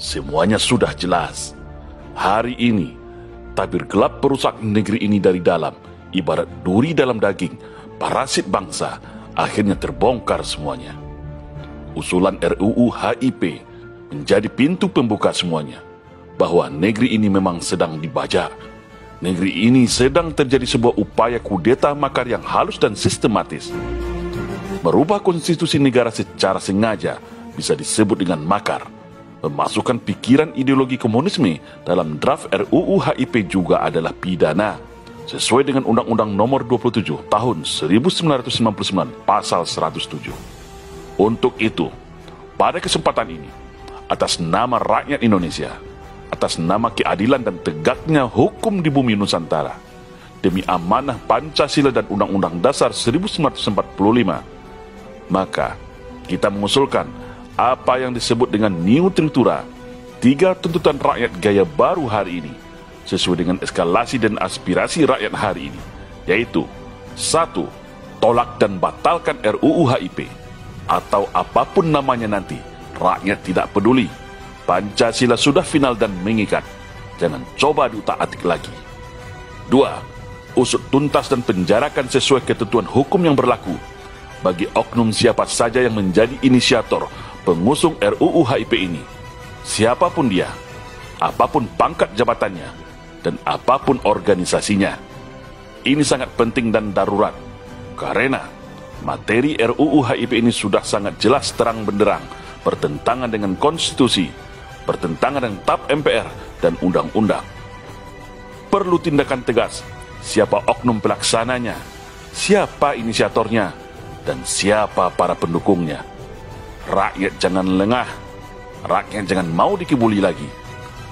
Semuanya sudah jelas. Hari ini, tabir gelap perusak negeri ini dari dalam, ibarat duri dalam daging, parasit bangsa, akhirnya terbongkar semuanya. Usulan RUU HIP menjadi pintu pembuka semuanya, bahwa negeri ini memang sedang dibajak. Negeri ini sedang terjadi sebuah upaya kudeta makar yang halus dan sistematis. Merubah konstitusi negara secara sengaja bisa disebut dengan makar. Memasukkan pikiran ideologi komunisme dalam draft RUU HIP juga adalah pidana, sesuai dengan Undang-Undang Nomor 27 Tahun 1999 Pasal 107. Untuk itu, pada kesempatan ini, atas nama rakyat Indonesia, atas nama keadilan dan tegaknya hukum di bumi Nusantara, demi amanah Pancasila dan Undang-Undang Dasar 1945, maka kita mengusulkan apa yang disebut dengan New Tritura, 3 tuntutan rakyat gaya baru hari ini, sesuai dengan eskalasi dan aspirasi rakyat hari ini, yaitu 1. Tolak dan batalkan RUU HIP, atau apapun namanya nanti, rakyat tidak peduli. Pancasila sudah final dan mengikat, jangan coba diutak-atik lagi. 2. Usut tuntas dan penjarakan sesuai ketentuan hukum yang berlaku bagi oknum siapa saja yang menjadi inisiator pengusung RUU HIP ini, siapapun dia, apapun pangkat jabatannya, dan apapun organisasinya. Ini sangat penting dan darurat, karena materi RUU HIP ini sudah sangat jelas terang benderang bertentangan dengan konstitusi, bertentangan dengan TAP MPR dan undang-undang. Perlu tindakan tegas, siapa oknum pelaksananya, siapa inisiatornya, dan siapa para pendukungnya. Rakyat jangan lengah, rakyat jangan mau dikibuli lagi.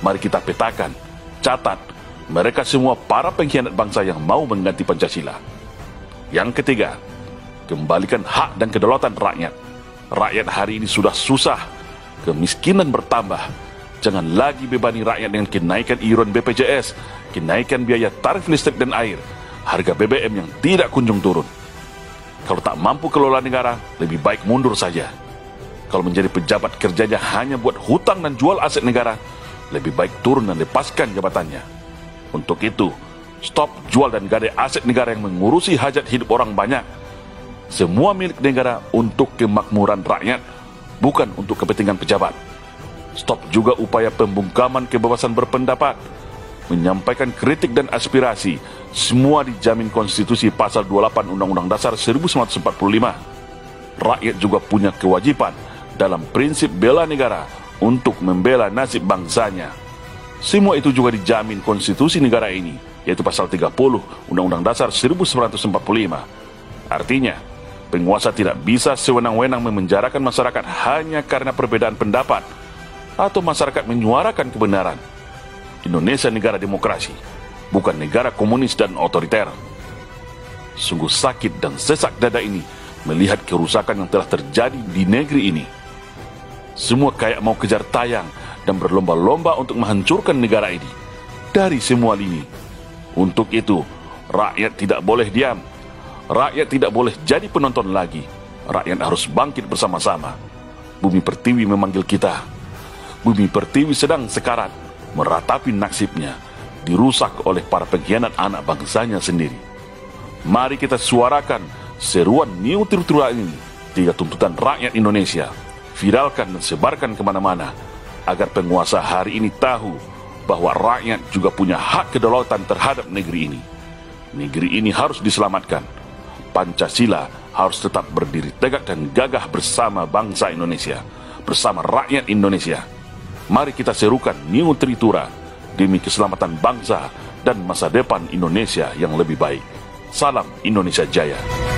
Mari kita petakan, catat, mereka semua para pengkhianat bangsa yang mau mengganti Pancasila. Yang ketiga, kembalikan hak dan kedaulatan rakyat. Rakyat hari ini sudah susah, kemiskinan bertambah. Jangan lagi bebani rakyat dengan kenaikan iuran BPJS, kenaikan biaya tarif listrik dan air, harga BBM yang tidak kunjung turun. Kalau tak mampu kelola negara, lebih baik mundur saja. Kalau menjadi pejabat kerjanya hanya buat hutang dan jual aset negara, lebih baik turun dan lepaskan jabatannya. Untuk itu, stop jual dan gadai aset negara yang mengurusi hajat hidup orang banyak. Semua milik negara untuk kemakmuran rakyat, bukan untuk kepentingan pejabat. Stop juga upaya pembungkaman kebebasan berpendapat, menyampaikan kritik dan aspirasi, semua dijamin konstitusi pasal 28 Undang-Undang Dasar 1945. Rakyat juga punya kewajiban dalam prinsip bela negara untuk membela nasib bangsanya. Semua itu juga dijamin konstitusi negara ini, yaitu pasal 30 Undang-Undang Dasar 1945. Artinya, penguasa tidak bisa sewenang-wenang memenjarakan masyarakat hanya karena perbedaan pendapat, atau masyarakat menyuarakan kebenaran. Indonesia negara demokrasi, bukan negara komunis dan otoriter. Sungguh sakit dan sesak dada ini melihat kerusakan yang telah terjadi di negeri ini. Semua kayak mau kejar tayang dan berlomba-lomba untuk menghancurkan negara ini dari semua lini. Untuk itu, rakyat tidak boleh diam. Rakyat tidak boleh jadi penonton lagi. Rakyat harus bangkit bersama-sama. Bumi Pertiwi memanggil kita. Bumi Pertiwi sedang sekarat, meratapi nasibnya, dirusak oleh para pengkhianat anak bangsanya sendiri. Mari kita suarakan seruan New Tritura ini, 3 tuntutan rakyat Indonesia. Viralkan dan sebarkan kemana-mana, agar penguasa hari ini tahu bahwa rakyat juga punya hak kedaulatan terhadap negeri ini. Negeri ini harus diselamatkan. Pancasila harus tetap berdiri tegak dan gagah bersama bangsa Indonesia, bersama rakyat Indonesia. Mari kita serukan New Tritura demi keselamatan bangsa dan masa depan Indonesia yang lebih baik. Salam Indonesia Jaya.